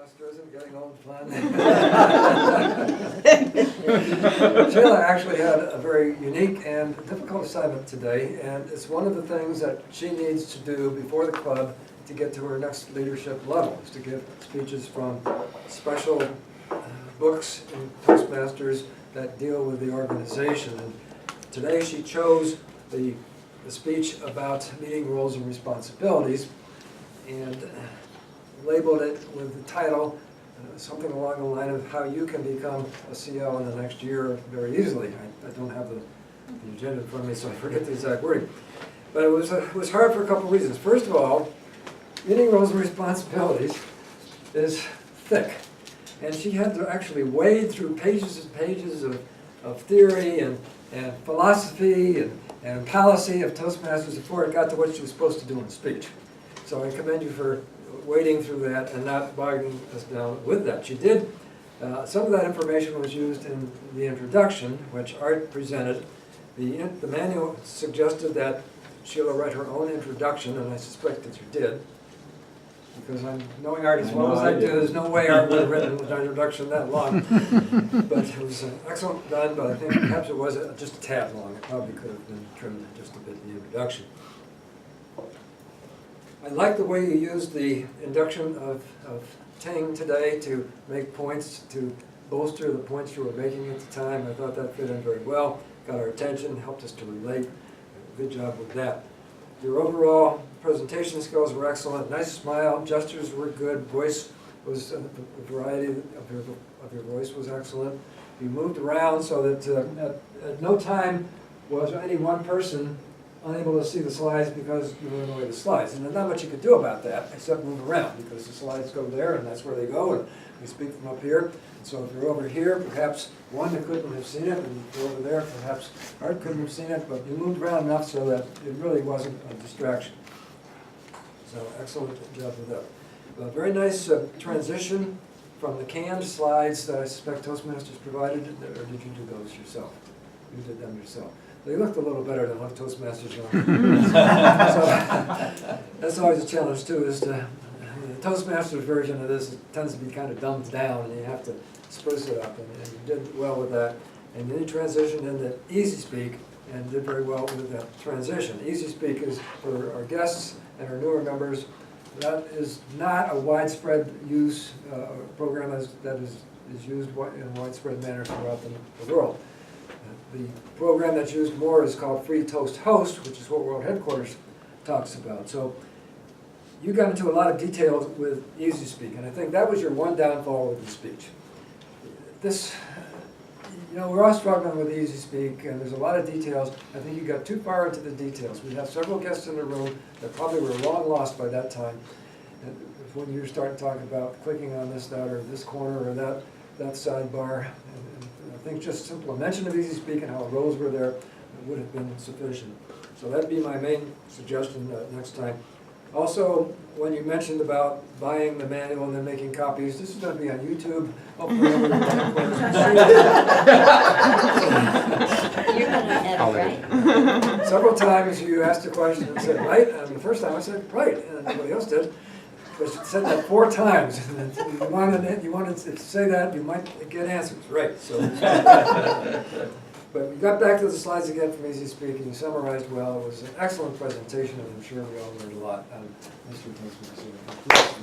Toastmaster isn't getting old fun. Sheila actually had a very unique and difficult assignment today, and it's one of the things that she needs to do before the club to get to her next leadership level, is to give speeches from special books in Toastmasters that deal with the organization. And today she chose the speech about meeting roles and responsibilities, and labeled it with the title something along the line of how you can become a CO in the next year very easily. I don't have the agenda in front of me, so I forget the exact wording. But it was hard for a couple of reasons. First of all, meeting roles and responsibilities is thick. And she had to actually wade through pages and pages of theory and philosophy and policy of Toastmasters before it got to what she was supposed to do in speech. So I commend you for wading through that and not bogging us down with that. She did, some of that information was used in the introduction, which Art presented. The manual suggested that Sheila write her own introduction, and I suspect that you did. Because I'm knowing Art as well as I do, there's no way Art would have written an introduction that long. But it was excellent done, but I think perhaps it was just a tad long. It probably could have been trimmed just a bit in the introduction. I like the way you used the induction of Ting today to make points, to bolster the points you were making at the time. I thought that fit in very well, got our attention, helped us to relate. Good job with that. Your overall presentation skills were excellent. Nice smile, gestures were good, voice was, the variety of your voice was excellent. You moved around so that at no time was any one person unable to see the slides because you were in the way of the slides. And there's not much you could do about that except move around, because the slides go there and that's where they go, and we speak from up here. And so if you're over here, perhaps one that couldn't have seen it, and if you're over there, perhaps Art couldn't have seen it, but you moved around enough so that it really wasn't a distraction. So excellent job with that. A very nice transition from the canned slides that I suspect Toastmasters provided, or did you do those yourself? You did them yourself. They looked a little better than what Toastmasters done. So that's always a challenge too, is to, the Toastmasters version of this tends to be kind of dumbed down, and you have to spruce it up, and you did well with that. And then you transitioned into Easy Speak and did very well with that transition. Easy Speak is for our guests and our newer members. That is not a widespread use program that is used in a widespread manner throughout the world. The program that's used more is called Free Toast Host, which is what World Headquarters talks about. So you got into a lot of details with Easy Speak, and I think that was your one downfall with the speech. This, you know, we're all struggling with Easy Speak, and there's a lot of details. I think you got too far into the details. We have several guests in the room that probably were long lost by that time. And when you start talking about clicking on this, that, or this corner, or that sidebar, I think just simple mention of Easy Speak and how rows were there would have been sufficient. So that'd be my main suggestion next time. Also, when you mentioned about buying the manual and then making copies, this is going to be on YouTube. Hopefully everyone can see it. You're going to edit, right? Several times you asked a question and said, right, and the first time I said, right, and nobody else did. But you said that 4 times. You wanted to say that, you might get answers, right? So, but we got back to the slides again from Easy Speak, and you summarized well. It was an excellent presentation, and I'm sure we all learned a lot. Mr. Toastmaster.